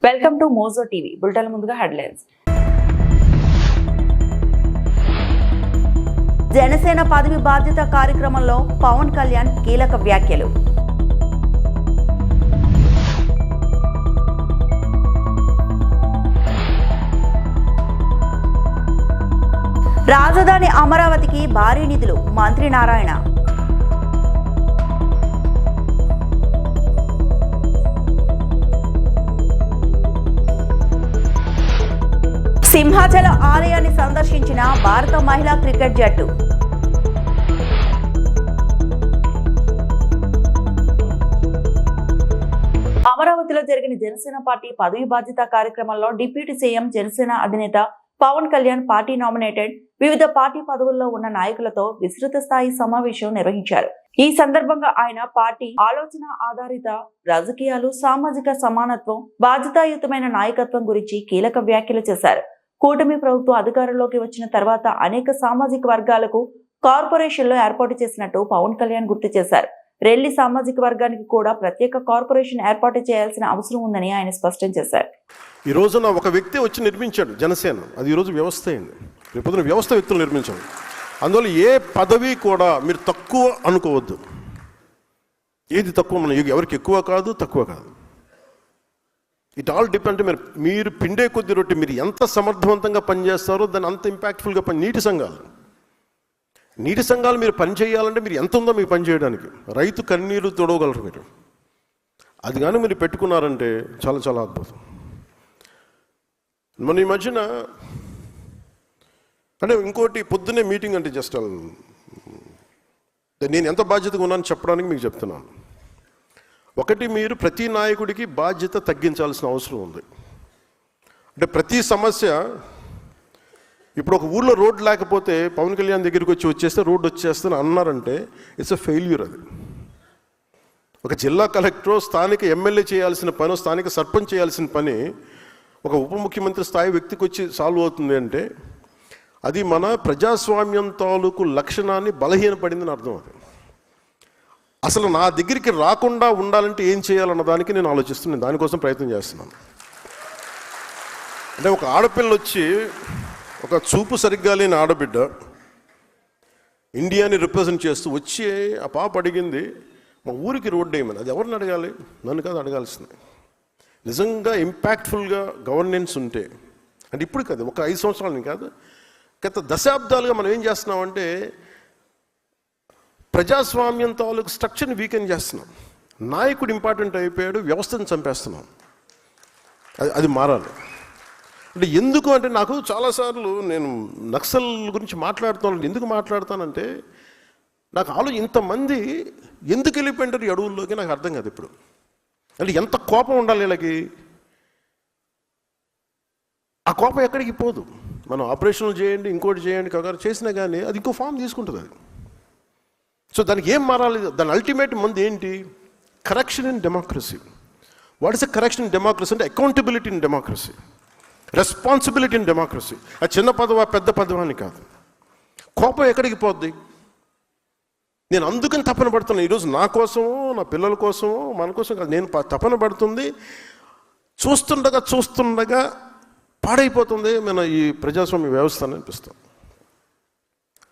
Welcome to Mojo TV. Bulletin ముందుగా headlines. Janasena పదవి బాధ్యత కార్యక్రమంలో పవన్ కళ్యాణ్ కీలక వ్యాఖ్యలు. రాజధాని అమరావతికి భారీ నిధులు, మంత్రి నారాయణ. సింహాచల ఆలయాన్ని సందర్శించిన భారత మహిళా క్రికెట్ జట్టు. అమరావతిలో జరిగిన జనసేన పార్టీ పదవి బాధ్యత కార్యక్రమంలో డిప్యూటీ సీఎం జనసేన అధినేత పవన్ కళ్యాణ్ పార్టీ నామినేటెడ్ వివిధ పార్టీ పదవుల్లో ఉన్న నాయకులతో విస్తృత స్థాయి సమావేశం నిర్వహించారు. ఈ సందర్భంగా ఆయన పార్టీ ఆలోచన ఆధారిత రాజకీయాలు, సామాజిక సమానత్వం, బాధ్యతాయుతమైన నాయకత్వం గురించి కీలక వ్యాఖ్యలు చేశారు. కూటమి ప్రభుత్వం అధికారంలోకి వచ్చిన తర్వాత అనేక సామాజిక వర్గాలకు కార్పొరేషన్లు ఏర్పాటు చేసినట్టు పవన్ కళ్యాణ్ గుర్తు చేశారు. రెల్లి సామాజిక వర్గానికి కూడా ప్రత్యేక కార్పొరేషన్ ఏర్పాటు చేయాల్సిన అవసరం ఉందని ఆయన స్పష్టం చేశారు. ఈ రోజున ఒక వ్యక్తి వచ్చి నిర్మించాడు జనసేన, అది ఈరోజు వ్యవస్థ అయింది. రేపొద్దున వ్యవస్థ వ్యక్తులు నిర్మించాడు. అందువల్ల ఏ పదవి కూడా మీరు తక్కువ అనుకోవద్దు. ఏది తక్కువ, మన ఎవరికి ఎక్కువ కాదు, తక్కువ కాదు. It all depend. మీరు పిండే కొద్ది రొట్టె, మీరు ఎంత సమర్థవంతంగా పనిచేస్తారో దాన్ని అంత ఇంపాక్ట్ఫుల్గా నీటి సంఘాలు మీరు పని చేయాలంటే మీరు ఎంత ఉందో మీకు పని చేయడానికి. రైతు కన్నీరు తొడవగలరు మీరు. అది కానీ మీరు పెట్టుకున్నారంటే చాలా చాలా అద్భుతం. మన ఈ మధ్యన అంటే ఇంకోటి, పొద్దున్నే మీటింగ్ అంటే జస్ట్ నేను ఎంత బాధ్యతగా ఉన్నానని చెప్పడానికి మీకు చెప్తున్నాను. ఒకటి, మీరు ప్రతి నాయకుడికి బాధ్యత తగ్గించాల్సిన అవసరం ఉంది. అంటే ప్రతి సమస్య, ఇప్పుడు ఒక ఊళ్ళో రోడ్డు లేకపోతే పవన్ కళ్యాణ్ దగ్గరికి వచ్చేస్తే రోడ్డు వచ్చేస్తాను అన్నారంటే ఇట్స్ ఎ ఫెయిల్యూర్. అది ఒక జిల్లా కలెక్టర్, స్థానిక ఎమ్మెల్యే చేయాల్సిన పని, స్థానిక సర్పంచ్ చేయాల్సిన పని ఒక ఉప ముఖ్యమంత్రి స్థాయి వ్యక్తికి వచ్చి సాల్వ్ అవుతుంది అంటే అది మన ప్రజాస్వామ్యం తాలూకు లక్షణాన్ని బలహీనపడిందని అర్థం. అది అసలు నా దగ్గరికి రాకుండా ఉండాలంటే ఏం చేయాలన్న దానికి నేను ఆలోచిస్తున్నాను. దానికోసం ప్రయత్నం చేస్తున్నాను. అంటే ఒక ఆడపిల్ల వచ్చి, ఒక చూపు సరిగ్గా లేని ఆడబిడ్డ ఇండియాని రిప్రజెంట్ చేస్తూ వచ్చి ఆ పాప అడిగింది, మా ఊరికి రోడ్డు వేయమని. అది ఎవరిని అడగాలి? నన్ను కాదు అడగాల్సింది. నిజంగా ఇంపాక్ట్ఫుల్గా గవర్నెన్స్ ఉంటే, అంటే ఇప్పుడు కాదు, ఒక 5 సంవత్సరాలని కాదు, గత దశాబ్దాలుగా మనం ఏం చేస్తున్నామంటే ప్రజాస్వామ్యం తాలూకు స్ట్రక్చర్ని వీకెన్ చేస్తున్నాం. నాయకుడు ఇంపార్టెంట్ అయిపోయాడు, వ్యవస్థను చంపేస్తున్నాం. అది మారాలి. అంటే ఎందుకు అంటే, నాకు చాలాసార్లు నేను నక్సల్ గురించి మాట్లాడుతాను. ఎందుకు మాట్లాడతానంటే నాకు ఇంతమంది ఎందుకు వెళ్ళిపోయింటారు ఈ అడవుల్లోకి నాకు అర్థం కాదు ఇప్పుడు. అంటే ఎంత కోపం ఉండాలి వీళ్ళకి. ఆ కోపం ఎక్కడికి పోదు. మనం ఆపరేషన్లు చేయండి, ఇంకోటి చేయండి, కంగారు చేసినా కానీ అది ఇంకో ఫామ్ తీసుకుంటుంది. అది సో దానికి ఏం మారాలి? దాని అల్టిమేట్ మంది ఏంటి? Correction in democracy. What is a correction in democracy అంటే accountability in democracy, responsibility in democracy. అది చిన్న పదవా పెద్ద పదవా అని కాదు. కోపం ఎక్కడికి పోద్ది? నేను అందుకని తపన పడుతున్నాను ఈరోజు, నా కోసమో నా పిల్లల కోసమో మన కోసం కాదు. నేను తపన పడుతుంది. చూస్తుండగా పాడైపోతుంది మన ఈ ప్రజాస్వామ్య వ్యవస్థ అని అనిపిస్తుంది.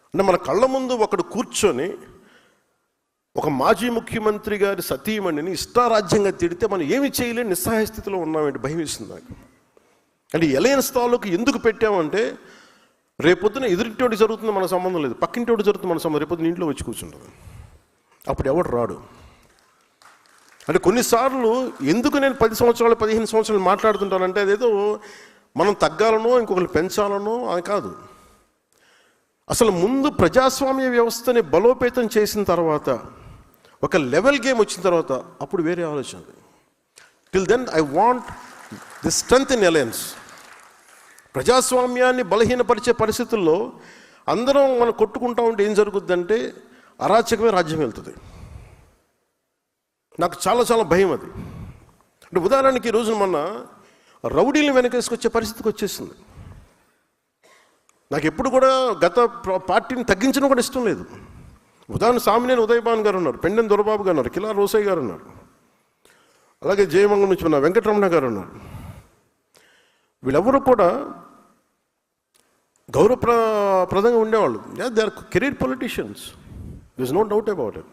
అంటే మన కళ్ళ ముందు ఒకడు కూర్చొని ఒక మాజీ ముఖ్యమంత్రి గారి సతీమణిని ఇష్టారాజ్యంగా తిడితే మనం ఏమి చేయలేని నిస్సహాయ స్థితిలో ఉన్నామంటే భయం వేస్తుంది నాకు. అంటే ఎలయన్స్ తాలూకు ఎందుకు పెట్టామంటే రేపొద్దున ఎదురింటోటి జరుగుతుంది మన సంబంధం లేదు, పక్కింటోటి జరుగుతుంది మన సంబంధం. రేపొద్దున ఇంట్లో వచ్చి కూర్చుంటుంది, అప్పుడు ఎవడు రాడు. అంటే కొన్నిసార్లు ఎందుకు నేను 10 సంవత్సరాలు 15 సంవత్సరాలు మాట్లాడుతుంటానంటే అదేదో మనం తగ్గాలనో ఇంకొకరిని పెంచాలనో అని కాదు. అసలు ముందు ప్రజాస్వామ్య వ్యవస్థని బలోపేతం చేసిన తర్వాత, ఒక లెవెల్ గేమ్ వచ్చిన తర్వాత అప్పుడు వేరే ఆలోచన. Till then I want the strength in alliance. ప్రజాస్వామ్యాన్ని బలహీనపరిచే పరిస్థితుల్లో అందరం మనం కొట్టుకుంటా ఉంటే ఏం జరుగుద్దంటే అరాచకమే రాజ్యం వెళ్తుంది. నాకు చాలా చాలా భయం అది. అంటే ఉదాహరణకి ఈ రోజున మొన్న రౌడీలను వెనకేసుకొచ్చే పరిస్థితికి వచ్చేసింది. నాకు ఎప్పుడు కూడా గత పార్టీని తగ్గించడం కూడా ఇష్టం లేదు. ఉదాహరణ సామినేని ఉదయభాన్ గారు ఉన్నారు, పెండెం దొరబాబు గారు ఉన్నారు, కిలా రోసయ్య గారు ఉన్నారు, అలాగే జయమంగళం నుంచి ఉన్న వెంకటరమణ గారు ఉన్నారు. వీళ్ళెవరూ కూడా గౌరవప్రదంగా ఉండేవాళ్ళు. They are career politicians, there is no doubt about it.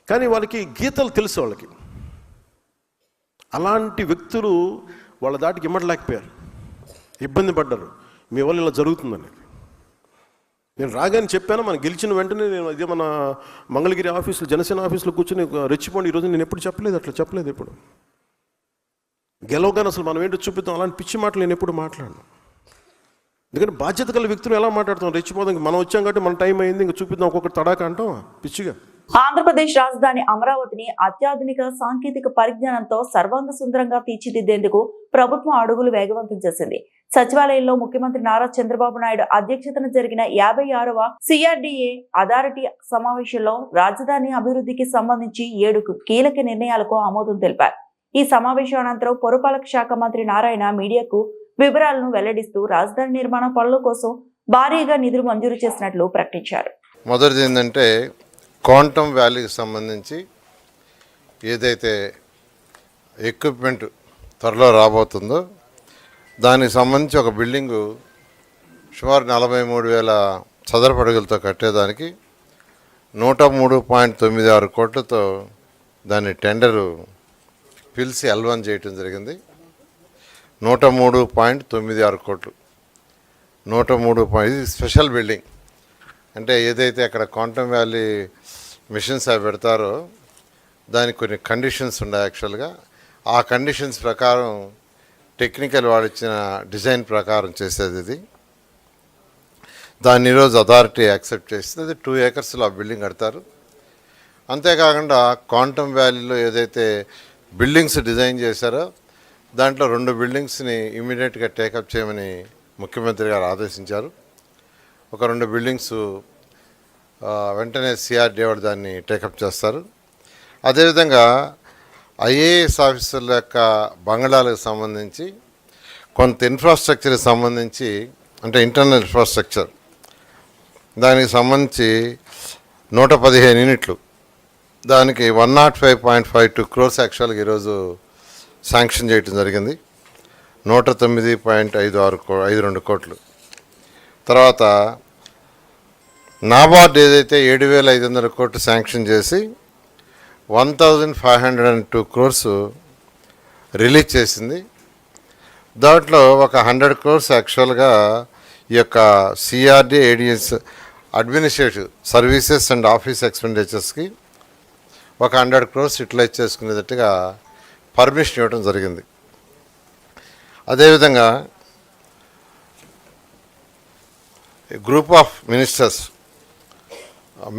కానీ వాళ్ళకి గీతలు తెలుసు వాళ్ళకి. అలాంటి వ్యక్తులు వాళ్ళ దాటికి ఇమ్మడలేకపోయారు, ఇబ్బంది పడ్డారు. మీ వల్ల ఇలా జరుగుతుందని నేను రాగానే చెప్పాను. మనం గెలిచిన వెంటనే నేను ఇదే మన మంగళగిరి ఆఫీసులో, జనసేన ఆఫీసులో కూర్చొని రెచ్చిపోండి ఈరోజు నేను ఎప్పుడు చెప్పలేదు, అట్లా చెప్పలేదు ఎప్పుడు. గెలవగానే అసలు మనం ఏంటో చూపిద్దాం, అలాంటి పిచ్చి మాటలు నేను ఎప్పుడు మాట్లాడను. ఎందుకంటే బాధ్యత గల వ్యక్తులు ఎలా మాట్లాడతాం, రెచ్చిపోదాం, మనం వచ్చాం కాబట్టి మన టైం అయింది, ఇంకా చూపిద్దాం ఒక్కొక్కటి తడాక అంటాం పిచ్చిగా. ఆంధ్రప్రదేశ్ రాజధాని అమరావతిని అత్యాధునిక సాంకేతిక పరిజ్ఞానంతో సర్వాంగ సుందరంగా తీర్చిదిద్దేందుకు ప్రభుత్వం అడుగులు వేగవంతం చేసింది. సచివాలయంలో ముఖ్యమంత్రి నారా చంద్రబాబు నాయుడు అధ్యక్షతన జరిగిన 56వ CRDA అథారిటీ సమావేశంలో రాజధాని అభివృద్ధికి సంబంధించి 7 కీలక నిర్ణయాలకు ఆమోదం తెలిపారు. ఈ సమావేశం అనంతరం పురపాలక శాఖ మంత్రి నారాయణ మీడియాకు వివరాలను వెల్లడిస్తూ రాజధాని నిర్మాణ పనుల కోసం భారీగా నిధులు మంజూరు చేసినట్లు ప్రకటించారు. మొదటిది ఏంటంటే క్వాంటమ్ వ్యాలీకి సంబంధించి ఏదైతే ఎక్విప్మెంట్ త్వరలో రాబోతుందో దానికి సంబంధించి ఒక బిల్డింగు సుమారు 43,000 చదరపు అడుగులతో కట్టేదానికి 103.96 కోట్లతో దాన్ని టెండరు పిలిచి L1 చేయటం జరిగింది. 103.96 కోట్లు, 103. ఇది స్పెషల్ బిల్డింగ్. అంటే ఏదైతే అక్కడ క్వాంటమ్ వ్యాలీ మిషన్స్ అవి పెడతారో దానికి కొన్ని కండిషన్స్ ఉన్నాయి. యాక్చువల్గా ఆ కండిషన్స్ ప్రకారం టెక్నికల్ వాళ్ళు ఇచ్చిన డిజైన్ ప్రకారం చేసేది ఇది. దాన్ని ఈరోజు అథారిటీ యాక్సెప్ట్ చేస్తుంది. అది 2 ఏకర్స్లో ఆ బిల్డింగ్ కడతారు. అంతేకాకుండా క్వాంటమ్ వ్యాలీలో ఏదైతే బిల్డింగ్స్ డిజైన్ చేశారో దాంట్లో 2 బిల్డింగ్స్ని ఇమీడియట్గా టేకప్ చేయమని ముఖ్యమంత్రి గారు ఆదేశించారు. ఒక 2 బిల్డింగ్స్ వెంటనే CRDA వాడు దాన్ని టేకప్ చేస్తారు. అదేవిధంగా IAS ఆఫీసర్ల యొక్క బంగళాలకు సంబంధించి కొంత ఇన్ఫ్రాస్ట్రక్చర్కి సంబంధించి, అంటే ఇంటర్నల్ ఇన్ఫ్రాస్ట్రక్చర్, దానికి సంబంధించి 115 యూనిట్లు, దానికి 105.52 crores యాక్చువల్గా ఈరోజు శాంక్షన్ చేయటం జరిగింది. 109.52 కోట్లు. తర్వాత నాబార్డ్ ఏదైతే 7,500 కోట్లు శాంక్షన్ చేసి 1,502 crores రిలీజ్ చేసింది. దాంట్లో ఒక 100 crores యాక్చువల్గా ఈ యొక్క CRDA ADS administrative services and office ఎక్స్పెండిచర్స్కి ఒక 100 crores యూటిలైజ్ చేసుకునేటట్టుగా పర్మిషన్ ఇవ్వడం జరిగింది. అదేవిధంగా గ్రూప్ ఆఫ్ మినిస్టర్స్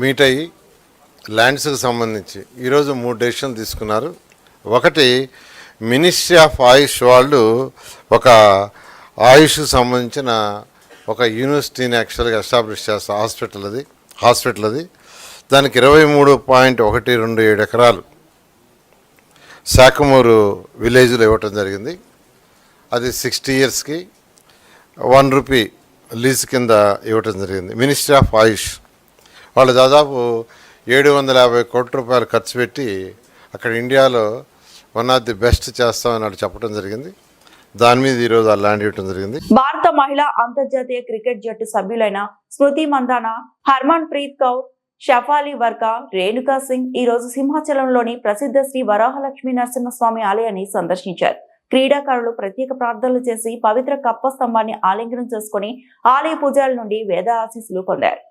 మీట్ అయ్యి ల్యాండ్స్కి సంబంధించి ఈరోజు 3 డెసిషన్లు తీసుకున్నారు. ఒకటి, మినిస్ట్రీ ఆఫ్ ఆయుష్ వాళ్ళు ఒక ఆయుష్కి సంబంధించిన ఒక యూనివర్సిటీని యాక్చువల్గా ఎస్టాబ్లిష్ చేస్తారు, హాస్పిటల్ అది. దానికి 23.127 ఎకరాలు శాఖమూరు విలేజ్లో ఇవ్వటం జరిగింది. అది 60 yearsకి 1 రూపీ లీజ్ కింద ఇవ్వటం జరిగింది. మినిస్ట్రీ ఆఫ్ ఆయుష్ వాళ్ళు దాదాపు 750 కోట్ల రూపాయలు ఖర్చు పెట్టి అక్కడ ఇండియాలో వన్ ఆఫ్ ది బెస్ట్ చేస్తామని వాళ్ళు చెప్పడం జరిగింది. దాని మీద ఈరోజు ఆ ల్యాండ్ ఇవ్వడం జరిగింది. భారత మహిళా అంతర్జాతీయ క్రికెట్ జట్టు సభ్యులైన స్మృతి మందాన, హర్మన్ ప్రీత్ కౌర్, షఫాలి వర్కా, రేణుకా సింగ్ ఈ రోజు సింహాచలంలోని ప్రసిద్ధ శ్రీ వరాహలక్ష్మీ నరసింహస్వామి ఆలయాన్ని సందర్శించారు. క్రీడాకారులు ప్రత్యేక ప్రార్థనలు చేసి పవిత్ర కప్ప స్తంభాన్ని ఆలింగనం చేసుకుని ఆలయ పూజల నుండి వేద ఆశీస్సులు పొందారు.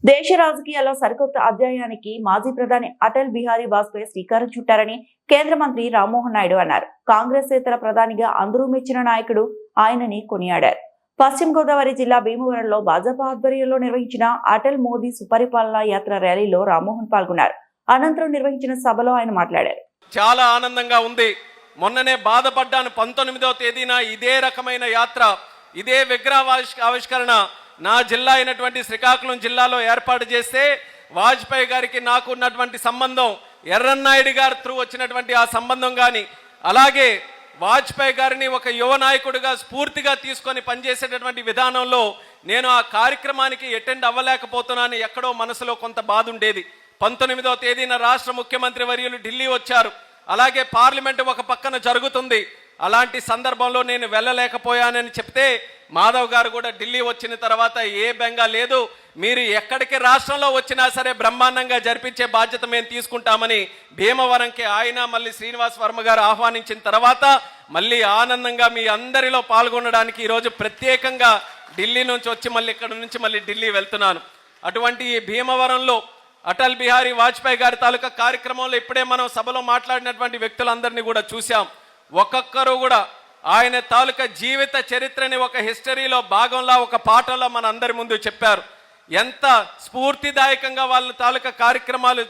దేశ రాజకీయాల్లో సరికొత్త అధ్యాయానికి మాజీ ప్రధాని అటల్ బిహారీ వాజ్పేయి శ్రీకారం చుట్టారని కేంద్ర మంత్రి రామ్మోహన్ నాయుడు అన్నారు. కాంగ్రెస్ ఇతర ప్రధానిగా అందరూ మెచ్చిన నాయకుడు ఆయనని కొనియాడారు. పశ్చిమ గోదావరి జిల్లా భీమవరంలో భాజపా ఆధ్వర్యంలో నిర్వహించిన అటల్ మోదీ సుపరిపాలన యాత్ర ర్యాలీలో రామ్మోహన్ పాల్గొన్నారు. అనంతరం నిర్వహించిన సభలో ఆయన మాట్లాడారు. చాలా ఆనందంగా ఉంది. మొన్ననే బాధపడ్డాను. 19వ తేదీన ఇదే రకమైన యాత్ర, ఇదే విగ్రహ ఆవిష్కరణ నా జిల్లా అయినటువంటి శ్రీకాకుళం జిల్లాలో ఏర్పాటు చేస్తే వాజ్పేయి గారికి నాకు ఉన్నటువంటి సంబంధం, ఎర్రన్నాయుడు గారి త్రూ వచ్చినటువంటి ఆ సంబంధం కానీ, అలాగే వాజ్పేయి గారిని ఒక యువ నాయకుడిగా స్ఫూర్తిగా తీసుకొని పనిచేసేటటువంటి విధానంలో నేను ఆ కార్యక్రమానికి అటెండ్ అవ్వలేకపోతున్నాను. ఎక్కడో మనసులో కొంత బాధ ఉండేది. 19వ తేదీన రాష్ట్ర ముఖ్యమంత్రి వర్యులు ఢిల్లీ వచ్చారు. అలాగే పార్లమెంటు ఒక పక్కన జరుగుతుంది. అలాంటి సందర్భంలో నేను వెళ్ళలేకపోయానని చెప్తే మాధవ్ గారు కూడా ఢిల్లీ వచ్చిన తర్వాత ఏ బెంగా లేదు, మీరు ఎక్కడికి రాష్ట్రంలో వచ్చినా సరే బ్రహ్మాండంగా జరిపించే బాధ్యత మేము తీసుకుంటామని భీమవరంకి ఆయన మళ్ళీ శ్రీనివాస్ వర్మ గారు ఆహ్వానించిన తర్వాత మళ్ళీ ఆనందంగా మీ అందరిలో పాల్గొనడానికి ఈరోజు ప్రత్యేకంగా ఢిల్లీ నుంచి వచ్చి మళ్ళీ ఇక్కడ నుంచి మళ్ళీ ఢిల్లీ వెళ్తున్నాను. అటువంటి ఈ భీమవరంలో అటల్ బిహారీ వాజ్పేయి గారి తాలూకా కార్యక్రమంలో ఇప్పుడే మనం సభలో మాట్లాడినటువంటి వ్యక్తులందరినీ కూడా చూసాం. ఒక్కొక్కరు కూడా ఆయన తాలూకా జీవిత చరిత్రని ఒక హిస్టరీలో భాగంలో ఒక పాఠంలో మన అందరి ముందు చెప్పారు. ఎంత స్ఫూర్తిదాయకంగా వాళ్ళ తాలూకా కార్యక్రమాలు,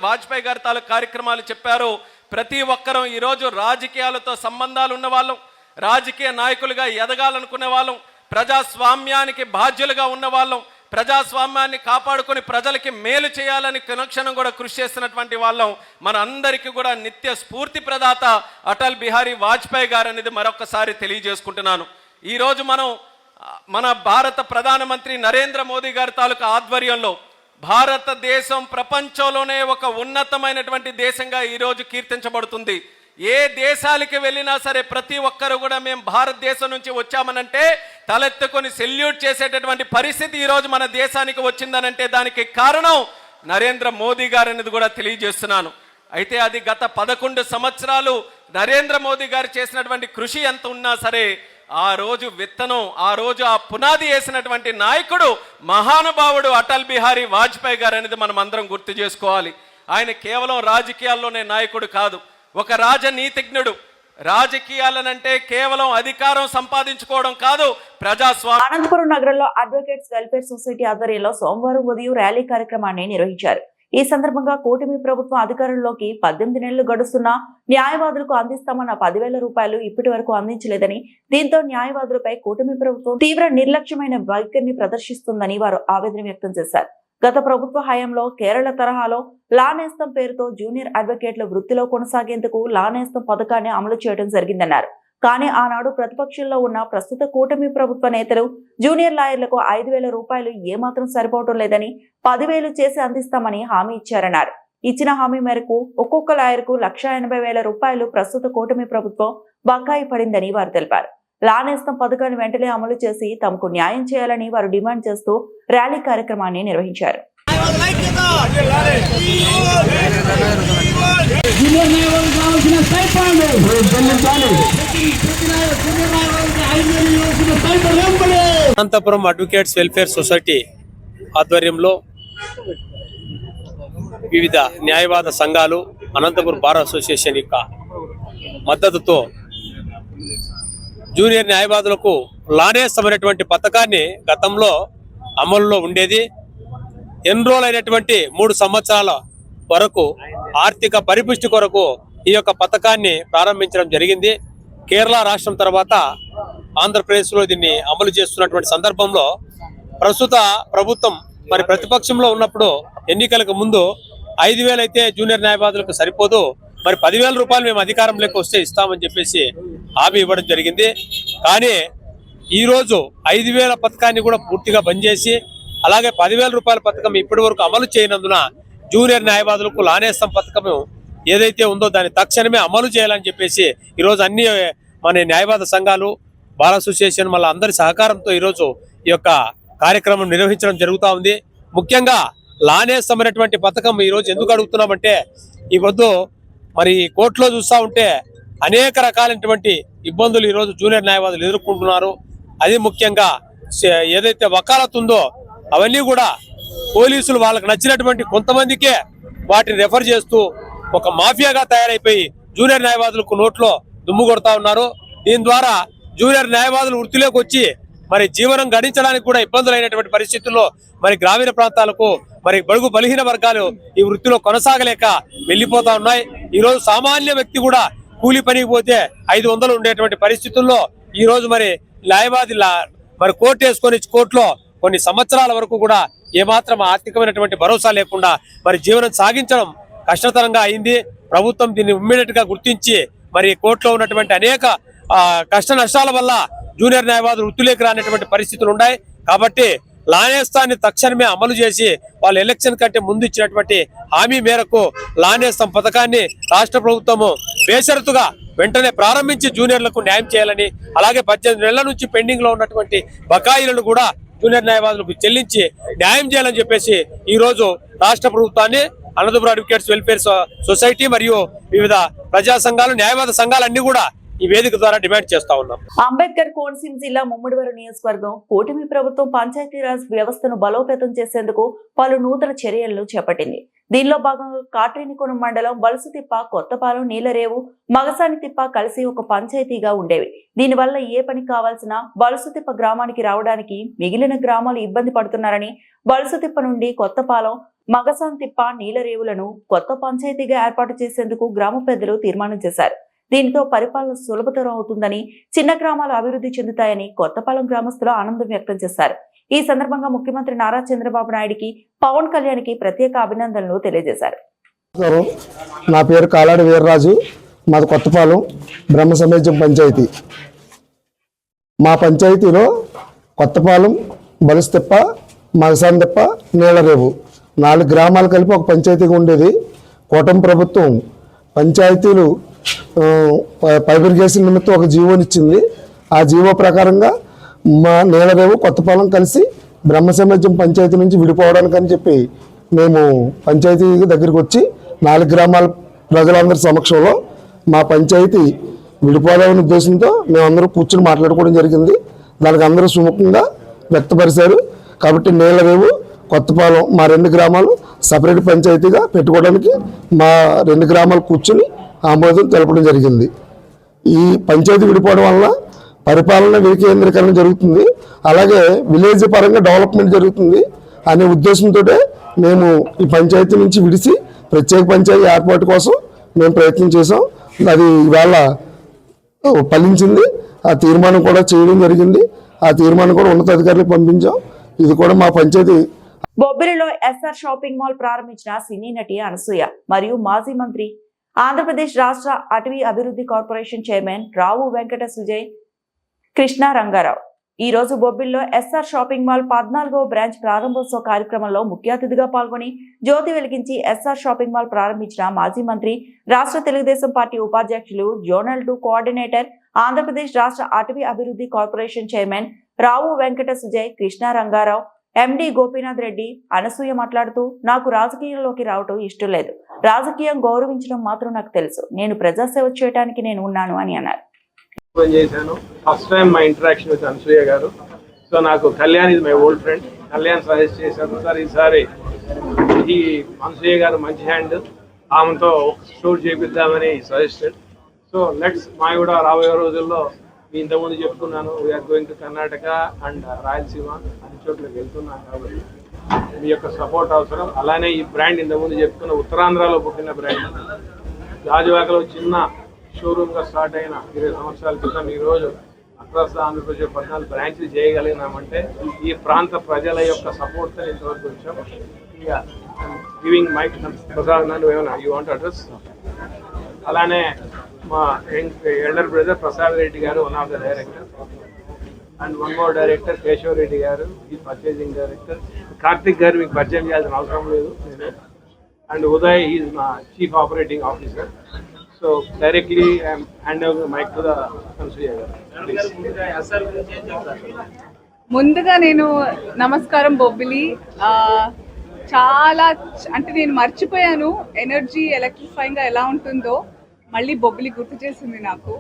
వాజ్పేయి గారి తాలూకా కార్యక్రమాలు చెప్పారు. ప్రతి ఒక్కరూ ఈరోజు రాజకీయాలతో సంబంధాలు ఉన్న వాళ్ళం, రాజకీయ నాయకులుగా ఎదగాలనుకునే వాళ్ళం, ప్రజాస్వామ్యానికి బాధ్యులుగా ఉన్న వాళ్ళం, ప్రజాస్వామ్యాన్ని కాపాడుకొని ప్రజలకి మేలు చేయాలని కనక్షణం కూడా కృషి చేస్తున్నటువంటి వాళ్ళం. మన అందరికీ కూడా నిత్య స్ఫూర్తి ప్రదాత అటల్ బిహారీ వాజ్పేయి గారు అనేది మరొకసారి తెలియజేసుకుంటున్నాను. ఈరోజు మన భారత ప్రధానమంత్రి నరేంద్ర మోదీ గారి తాలూకా ఆధ్వర్యంలో భారతదేశం ప్రపంచంలోనే ఒక ఉన్నతమైనటువంటి దేశంగా ఈరోజు కీర్తించబడుతుంది. ఏ దేశాలకి వెళ్ళినా సరే ప్రతి ఒక్కరు కూడా మేము భారతదేశం నుంచి వచ్చామనంటే తలెత్తుకొని సెల్యూట్ చేసేటటువంటి పరిస్థితి ఈరోజు మన దేశానికి వచ్చిందనంటే దానికి కారణం నరేంద్ర మోదీ గారు అనేది కూడా తెలియజేస్తున్నాను. అయితే అది గత 11 సంవత్సరాలు నరేంద్ర మోదీ గారు చేసినటువంటి కృషి ఎంత ఉన్నా సరే ఆ రోజు విత్తనం, ఆ రోజు ఆ పునాది వేసినటువంటి నాయకుడు మహానుభావుడు అటల్ బిహారీ వాజ్పేయి గారు అనేది మనం అందరం గుర్తు చేసుకోవాలి. ఆయన కేవలం రాజకీయాల్లోనే నాయకుడు కాదు, ఒక రాజనీతిజ్ఞుడు. రాజకీయాలనంటే కేవలం అధికారం సంపాదించుకోవడం కాదు, ప్రజాస్వామ్యం. అనంతపురం నగరంలో అడ్వకేట్స్ వెల్ఫేర్ సొసైటీ ఆధ్వర్యంలో సోమవారం ఉదయం ర్యాలీ కార్యక్రమాన్ని నిర్వహించారు. ఈ సందర్భంగా కూటమి ప్రభుత్వం అధికారంలోకి 18 నెలలు గడుస్తున్నా న్యాయవాదులకు అందిస్తామన్న 10,000 రూపాయలు ఇప్పటి వరకు అందించలేదని, దీంతో న్యాయవాదులపై కూటమి ప్రభుత్వం తీవ్ర నిర్లక్ష్యమైన వైఖరిని ప్రదర్శిస్తుందని వారు ఆవేదన వ్యక్తం చేశారు. గత ప్రభుత్వ హయాంలో కేరళ తరహాలో లా నేస్తం పేరుతో జూనియర్ అడ్వకేట్ల వృత్తిలో కొనసాగేందుకు లా నేస్తం పథకాన్ని అమలు చేయడం జరిగిందన్నారు. కానీ ఆనాడు ప్రతిపక్షంలో ఉన్న ప్రస్తుత కూటమి ప్రభుత్వ నేతలు జూనియర్ లాయర్లకు 5,000 రూపాయలు ఏమాత్రం సరిపోవటం లేదని 10,000 చేసి అందిస్తామని హామీ ఇచ్చారన్నారు. ఇచ్చిన హామీ మేరకు ఒక్కొక్క లాయర్కు 1,80,000 రూపాయలు ప్రస్తుత కూటమి ప్రభుత్వం బకాయి పడిందని వారు తెలిపారు. లా నేస్తం పథకాన్ని వెంటనే అమలు చేసి తమకు న్యాయం చేయాలని వారు డిమాండ్ చేస్తూ ర్యాలీ కార్యక్రమాన్ని నిర్వహించారు. అనంతపురం అడ్వకేట్స్ వెల్ఫేర్ సొసైటీ ఆధ్వర్యంలో వివిధ న్యాయవాద సంఘాలు, అనంతపురం బార్ అసోసియేషన్ యొక్క మద్దతుతో జూనియర్ న్యాయవాదులకు లానేస్తమైనటువంటి పథకాన్ని గతంలో అమలులో ఉండేది. ఎన్రోల్ అయినటువంటి 3 సంవత్సరాల వరకు ఆర్థిక పరిపుష్టి కొరకు ఈ యొక్క పథకాన్ని ప్రారంభించడం జరిగింది. కేరళ రాష్ట్రం తర్వాత ఆంధ్రప్రదేశ్లో దీన్ని అమలు చేస్తున్నటువంటి సందర్భంలో ప్రస్తుత ప్రభుత్వం మరి ప్రతిపక్షంలో ఉన్నప్పుడు ఎన్నికలకు ముందు 5,000 అయితే జూనియర్ న్యాయవాదులకు సరిపోదు, మరి 10,000 రూపాయలు మేము అధికారంలోకి వస్తే ఇస్తామని చెప్పేసి హామీ ఇవ్వడం జరిగింది. కానీ ఈరోజు 5,000 పథకాన్ని కూడా పూర్తిగా బంద్ చేసి అలాగే 10,000 రూపాయల పథకం ఇప్పటి వరకు అమలు చేయనందున జూనియర్ న్యాయవాదులకు లానేస్తం పథకం ఏదైతే ఉందో దాన్ని తక్షణమే అమలు చేయాలని చెప్పేసి ఈరోజు అన్ని మన న్యాయవాద సంఘాలు, బార్ అసోసియేషన్ మళ్ళీ అందరి సహకారంతో ఈరోజు ఈ యొక్క కార్యక్రమం నిర్వహించడం జరుగుతూ ఉంది. ముఖ్యంగా లానేస్తమైనటువంటి పథకం ఈరోజు ఎందుకు అడుగుతున్నామంటే ఈ పొద్దు మరి కోర్టులో చూస్తూ ఉంటే అనేక రకాలైనటువంటి ఇబ్బందులు ఈరోజు జూనియర్ న్యాయవాదులు ఎదుర్కొంటున్నారు. అది ముఖ్యంగా ఏదైతే వకాలత్ ఉందో అవన్నీ కూడా పోలీసులు వాళ్ళకి నచ్చినటువంటి కొంతమందికే వాటిని రెఫర్ చేస్తూ ఒక మాఫియాగా తయారైపోయి జూనియర్ న్యాయవాదులకు నోట్లో దుమ్ము కొడతా ఉన్నారు. దీని ద్వారా జూనియర్ న్యాయవాదులు వృత్తిలోకి వచ్చి మరి జీవనం గడించడానికి కూడా ఇబ్బందులైనటువంటి పరిస్థితుల్లో మరి గ్రామీణ ప్రాంతాలకు మరి బడుగు బలహీన వర్గాలు ఈ వృత్తిలో కొనసాగలేక వెళ్ళిపోతా ఉన్నాయి. ఈ రోజు సామాన్య వ్యక్తి కూడా కూలి పనికి పోతే 500 ఉండేటువంటి పరిస్థితుల్లో ఈ రోజు మరి న్యాయవాది మరి కోర్టు వేసుకొని కోర్టులో కొన్ని సంవత్సరాల వరకు కూడా ఏమాత్రం ఆర్థికమైనటువంటి భరోసా లేకుండా మరి జీవనం సాగించడం కష్టతరంగా అయింది. ప్రభుత్వం దీన్ని ఇమ్మీడియట్ గా గుర్తించి మరి కోర్టులో ఉన్నటువంటి అనేక కష్ట నష్టాల వల్ల జూనియర్ న్యాయవాదులు వృత్తిలోకి రానటువంటి పరిస్థితులు ఉన్నాయి. కాబట్టి లానేస్తాన్ని తక్షణమే అమలు చేసి వాళ్ళు ఎలక్షన్ కంటే ముందు ఇచ్చినటువంటి హామీ మేరకు లానేస్తం పథకాన్ని రాష్ట్ర ప్రభుత్వము బేషరతుగా వెంటనే ప్రారంభించి జూనియర్లకు న్యాయం చేయాలని, అలాగే 18 నెలల నుంచి పెండింగ్ లో ఉన్నటువంటి బకాయిలను కూడా జూనియర్ న్యాయవాదులకు చెల్లించి న్యాయం చేయాలని చెప్పేసి ఈ రోజు రాష్ట్ర ప్రభుత్వాన్ని అనంతపురం అడ్వకేట్స్ వెల్ఫేర్ సొసైటీ మరియు వివిధ ప్రజా సంఘాలు న్యాయవాద సంఘాలన్నీ కూడా ఈ వేదిక ద్వారా డిమాండ్ చేస్తా ఉన్నాం. అంబేద్కర్ కోనసీమ జిల్లా ముమ్మడివరం నియోజకవర్గం కూటమి ప్రభుత్వం పంచాయతీరాజ్ వ్యవస్థను బలోపేతం చేసేందుకు పలు నూతన చర్యలను చేపట్టింది. దీనిలో భాగంగా కాట్రేనికోన మండలం బలుసుతిప్ప, కొత్తపాలెం, నీలరేవు, మగసానితిప్ప కలిసి ఒక పంచాయతీగా ఉండేవి. దీనివల్ల ఏ పని కావాల్సిన బలుసుతిప్ప గ్రామానికి రావడానికి మిగిలిన గ్రామాలు ఇబ్బంది పడుతున్నారని బలుసుతిప్ప నుండి కొత్తపాలెం, మగసానితిప్ప, నీలరేవులను కొత్త పంచాయతీగా ఏర్పాటు చేసేందుకు గ్రామ పెద్దలు తీర్మానం చేశారు. దీనితో పరిపాలన సులభతరం అవుతుందని, చిన్న గ్రామాలు అభివృద్ధి చెందుతాయని కొత్తపాలెం గ్రామస్తులు ఆనందం వ్యక్తం చేశారు. ఈ సందర్భంగా ముఖ్యమంత్రి నారా చంద్రబాబు నాయుడికి, పవన్ కళ్యాణ్కి ప్రత్యేక అభినందనలు తెలియజేశారు. నా పేరు కాలాడి వీర్రాజు, మాది కొత్తపాలెం బ్రహ్మసమేజం పంచాయతీ. మా పంచాయతీలో కొత్తపాలెం, బలుసుతిప్ప, మగసానితిప్ప, నీలరేవు 4 గ్రామాలు కలిపి ఒక పంచాయతీగా ఉండేది. కూటమి ప్రభుత్వం పంచాయతీలు ఫైబ్రికేషన్ నిమిత్తం ఒక జీవోనిచ్చింది. ఆ జీవో ప్రకారంగా మా నీలరేవు, కొత్తపాలెం కలిసి బ్రహ్మసమేజం పంచాయతీ నుంచి విడిపోవడానికి అని చెప్పి మేము పంచాయతీ దగ్గరికి వచ్చి 4 గ్రామాల ప్రజలందరి సమక్షంలో మా పంచాయతీ విడిపోదామనే ఉద్దేశంతో మేమందరూ కూర్చొని మాట్లాడుకోవడం జరిగింది. దానికి అందరూ సుముఖంగా వ్యక్తపరిచారు. కాబట్టి నీలరేవు, కొత్తపాలెం మా 2 గ్రామాలు సపరేట్ పంచాయతీగా పెట్టుకోవడానికి మా 2 గ్రామాలు కూర్చొని ఆమోదం తెలపడం జరిగింది. ఈ పంచాయతీ విడిపోవడం వల్ల పరిపాలన వికేంద్రీకరణ జరుగుతుంది, అలాగే విలేజ్ పరంగా డెవలప్మెంట్ జరుగుతుంది అనే ఉద్దేశంతో మేము ఈ పంచాయతీ నుంచి విడిచి ప్రత్యేక పంచాయతీ ఏర్పాటు కోసం మేము ప్రయత్నం చేసాం. అది ఇవాళ ఫలించింది. ఆ తీర్మానం కూడా చేయడం జరిగింది. ఆ తీర్మానం కూడా ఉన్నతాధికారులకు పంపించాం. ఇది కూడా మా పంచాయతీ. బొబ్బిలిలో ఎస్ఆర్ షాపింగ్ మాల్ ప్రారంభించిన సినీ నటి అనసూయ మరియు మాజీ మంత్రి, ఆంధ్రప్రదేశ్ రాష్ట్ర అటవీ అభివృద్ధి కార్పొరేషన్ చైర్మన్ రావు వెంకట సుజయ్ కృష్ణ రంగారావు ఈ రోజు బొబ్బిలిలో ఎస్ఆర్ షాపింగ్ మాల్ 14వ బ్రాంచ్ ప్రారంభోత్సవ కార్యక్రమంలో ముఖ్య అతిథిగా పాల్గొని జ్యోతి వెలిగించి ఎస్ఆర్ షాపింగ్ మాల్ ప్రారంభించిన మాజీ మంత్రి, రాష్ట్ర తెలుగుదేశం పార్టీ ఉపాధ్యక్షులు, జోనల్ 2 కోఆర్డినేటర్, ఆంధ్రప్రదేశ్ రాష్ట్ర అటవీ అభివృద్ధి కార్పొరేషన్ చైర్మన్ రావు వెంకట సుజయ్ కృష్ణ రంగారావు, ఎండి గోపీనాథ్ రెడ్డి. అనసూయ మాట్లాడుతూ, నాకు రాజకీయాల్లోకి రావటం ఇష్టం లేదు, రాజకీయం గౌరవించడం మాత్రం నాకు తెలుసు, నేను ప్రజాసేవ చేయడానికి నేను ఉన్నాను అని అన్నారు. చేశాను first time my interaction with Anasuya garu. So నాకు Kalyan is my old friend. Kalyan suggest చేశాను, సార్ ఈసారి ఈ అనసూయ గారు మంచి హ్యాండ్, ఆమెతో స్టోర్ చేపిద్దామని సజెస్టెడ్. సో లెట్స్ మా కూడా రాబోయే రోజుల్లో మీ ఇంతకుముందు చెప్పుకున్నాను, we are going to Karnataka and Rayalaseema అన్ని చోట్లకి వెళ్తున్నాను. కాబట్టి మీ యొక్క సపోర్ట్ అవసరం. అలానే ఈ బ్రాండ్ ఇంతకుముందు చెప్పుకున్న ఉత్తరాంధ్రలో పుట్టిన బ్రాండ్, గాజువాకలో చిన్న షోరూమ్గా స్టార్ట్ అయిన 20 సంవత్సరాల క్రితం ఈరోజు అక్రాస్ ఆంధ్రప్రదేశ్ 14 బ్రాంచ్లు చేయగలిగినామంటే ఈ ప్రాంత ప్రజల యొక్క సపోర్ట్తో ఇంతవరకు వచ్చాం. ఇక గివింగ్ మైక్ ప్రసాద్ నన్ను ఏమన్నా యూ వాంట్ అడ్రస్. అలానే మా ఎల్డర్ బ్రదర్ ప్రసాద్ రెడ్డి గారు, one of the director, and one more director Keshav Reddy గారు, ఈ పర్చేసింగ్ డైరెక్టర్. కార్తిక్ గారు మీకు పరిచయం చేయాల్సిన అవసరం లేదు, అండ్ ఉదయ్ ఈజ్ మా chief operating officer. So directly I'm hand over the mic to the Anasuya garu. ముందుగా నేను నమస్కారం బొబ్బిలి. చాలా అంటే నేను మర్చిపోయాను ఎనర్జీ ఎలక్ట్రిఫైయింగ్గా ఎలా ఉంటుందో, మళ్ళీ బొబ్బిలి గుర్తు చేసింది నాకు.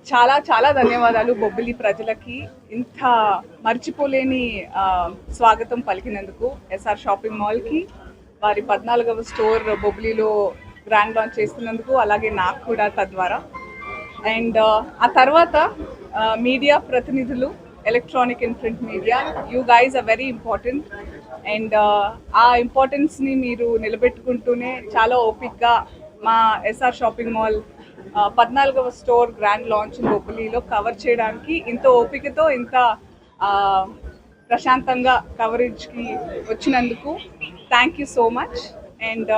చాలా చాలా ధన్యవాదాలు బొబ్బిలి ప్రజలకి ఇంత మర్చిపోలేని స్వాగతం పలికినందుకు. ఎస్ఆర్ షాపింగ్ మాల్కి వారి 14వ స్టోర్ బొబ్బిలిలో గ్రాండ్ లాంచ్ చేస్తున్నందుకు, అలాగే నాకు కూడా తద్వారా. అండ్ ఆ తర్వాత మీడియా ప్రతినిధులు, electronic and print media, you guys are very important. And ఆ ఇంపార్టెన్స్ని మీరు నిలబెట్టుకుంటూనే చాలా ఓపిక్గా మా ఎస్ఆర్ షాపింగ్ మాల్ 14వ స్టోర్ గ్రాండ్ లాంచ్ బొబ్బిలిలో కవర్ చేయడానికి ఇంత ఓపికతో, ఇంత ప్రశాంతంగా కవరేజ్కి వచ్చినందుకు thank you so much. And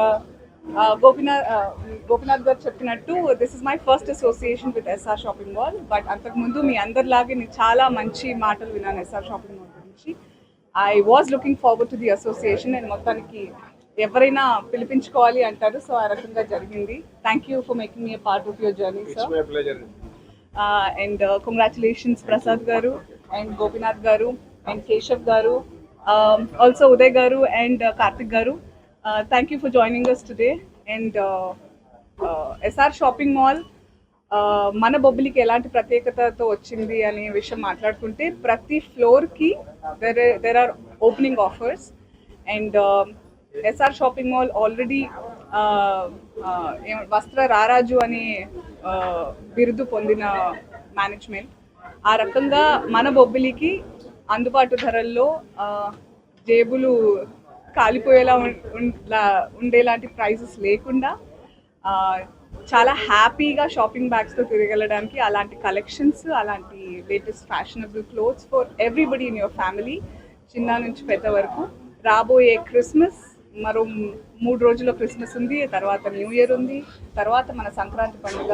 Gopinath garu చెప్పినట్టు this is my first association with SR shopping mall. But అంతకుముందు మీ అందరిలాగే నేను చాలా మంచి మాటలు విన్నాను ఎస్ఆర్ షాపింగ్ మాల్ గురించి. I was looking forward to the association. And మొత్తానికి ఎవరైనా పిలిపించుకోవాలి అంటారు, సో ఆ రకంగా జరిగింది. Thank you for making me part of your journey sir. And congratulations Prasad గారు అండ్ గోపినాథ్ గారు అండ్ కేశవ్ గారు, ఆల్సో ఉదయ్ గారు and Karthik garu. Thank you for joining us today. And SR shopping mall మన బొబ్బిలికి ఎలాంటి ప్రత్యేకతతో వచ్చింది అనే విషయం మాట్లాడుకుంటే, ప్రతి ఫ్లోర్కి there are opening offers. And SR shopping mall already వస్త్ర రారాజు అనే బిరుదు పొందిన మేనేజ్మెంట్. ఆ రకంగా మన బొబ్బిలికి అందుబాటు ధరల్లో జేబులు కాలిపోయేలా ఉండేలాంటి ప్రైజెస్ లేకుండా చాలా హ్యాపీగా షాపింగ్ బ్యాగ్స్తో తిరగలడానికి అలాంటి కలెక్షన్స్, అలాంటి latest fashionable clothes for everybody in your family, చిన్న నుంచి పెద్ద వరకు. రాబోయే క్రిస్మస్, మరో 3 రోజుల్లో క్రిస్మస్ ఉంది, తర్వాత న్యూ ఇయర్ ఉంది, తర్వాత మన సంక్రాంతి పండుగ,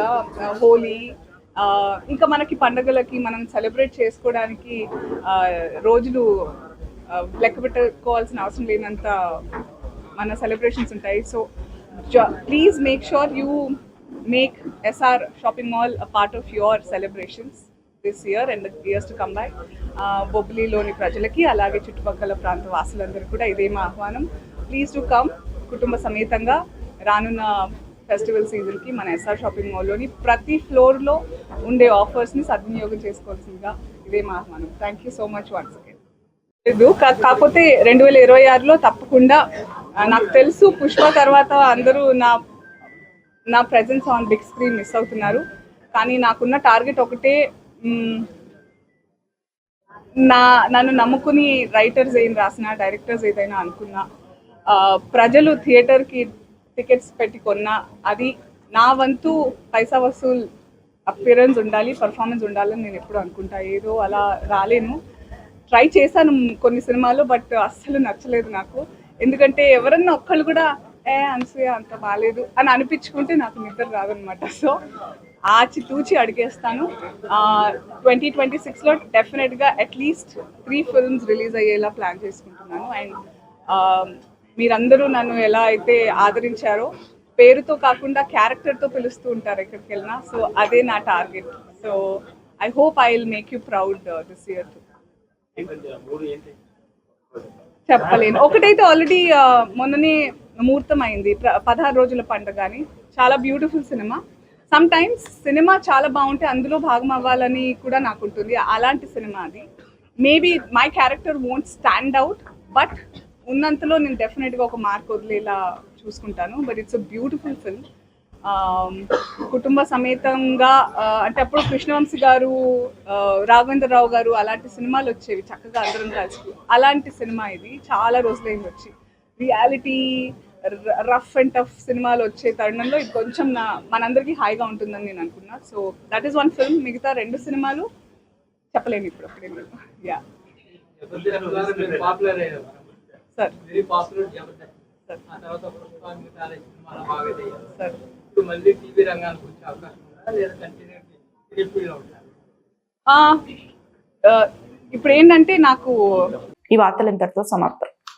హోలీ, ఇంకా మనకి పండుగలకి మనం సెలబ్రేట్ చేసుకోవడానికి రోజులు లెక్క పెట్టుకోవాల్సిన అవసరం లేనంత మన సెలబ్రేషన్స్ ఉంటాయి. So please make sure you make SR shopping mall a part of your celebrations this year and years to come bye. బొబ్బిలిలోని ప్రజలకి, అలాగే చుట్టుపక్కల ప్రాంత వాసులందరూ కూడా ఇదే మా ఆహ్వానం. ప్లీజ్ టు కమ్ కుటుంబ సమేతంగా. రానున్న ఫెస్టివల్ సీజన్కి మన ఎస్ఆర్ షాపింగ్ మాల్లోని ప్రతి ఫ్లోర్లో ఉండే ఆఫర్స్ని సద్వినియోగం చేసుకోవాల్సిందిగా ఇదే మా ఆహ్వానం. Thank you so much once again. కాకపోతే 2026లో తప్పకుండా, నాకు తెలుసు పుష్ప తర్వాత అందరూ నా presence on big screen miss అవుతున్నారు, కానీ నాకున్న టార్గెట్ ఒకటే, నన్ను నమ్ముకుని రైటర్స్ ఏం రాసినా, డైరెక్టర్స్ ఏదైనా అనుకున్నా, ప్రజలు థియేటర్కి టికెట్స్ పెట్టి కొన్నా, అది నా వంతు పైసా వసూల్ అపియరెన్స్ ఉండాలి, పర్ఫార్మెన్స్ ఉండాలని నేను ఎప్పుడు అనుకుంటా. ఏదో అలా రాలేను. ట్రై చేశాను కొన్ని సినిమాలు, బట్ అస్సలు నచ్చలేదు నాకు. ఎందుకంటే ఎవరన్నా ఒక్కళ్ళు కూడా అనసూయ అంత బాగాలేదు అని అనిపించుకుంటే నాకు నిద్ర రాదనమాట. సో ఆచితూచి అడిగేస్తాను. 2026లో డెఫినెట్గా అట్లీస్ట్ 3 ఫిల్మ్స్ రిలీజ్ అయ్యేలా ప్లాన్ చేసుకుంటున్నాను. అండ్ మీరందరూ నన్ను ఎలా అయితే ఆదరించారో, పేరుతో కాకుండా క్యారెక్టర్తో పిలుస్తూ ఉంటారు ఎక్కడికి వెళ్ళినా, సో అదే నా target. So I hope I will make you proud this year to. చెప్పలేను. ఒకటైతే ఆల్రెడీ మొన్ననే ముహూర్తం అయింది, 16 రోజుల పండుగ అని. చాలా beautiful cinema. Some times cinema చాలా బాగుంటే అందులో భాగం అవ్వాలని కూడా నాకు ఉంటుంది. అలాంటి సినిమా అది. Maybe my character won't stand out, but ఉన్నంతలో నేను డెఫినెట్గా ఒక మార్క్ వదిలేలా చూసుకుంటాను. But it's a beautiful film. కుటుంబ సమేతంగా, అంటే అప్పుడు కృష్ణవంశీ గారు, రాఘవేంద్రరావు గారు అలాంటి సినిమాలు వచ్చేవి చక్కగా అందరం కలిసి. అలాంటి సినిమా ఇది. చాలా రోజులైంది వచ్చి. రియాలిటీ, రఫ్ అండ్ టఫ్ సినిమాలు వచ్చే తరుణంలో ఇది కొంచెం మనందరికీ హాయిగా ఉంటుందని నేను అనుకున్నా. So that is 1 film. మిగతా 2 సినిమాలు చెప్పలేను ఇప్పుడు అప్పుడే. Yeah sir. సార్ ఇప్పుడు ఏంటంటే నాకు ఈ వార్తలు ఇంతటితో సమాప్తం.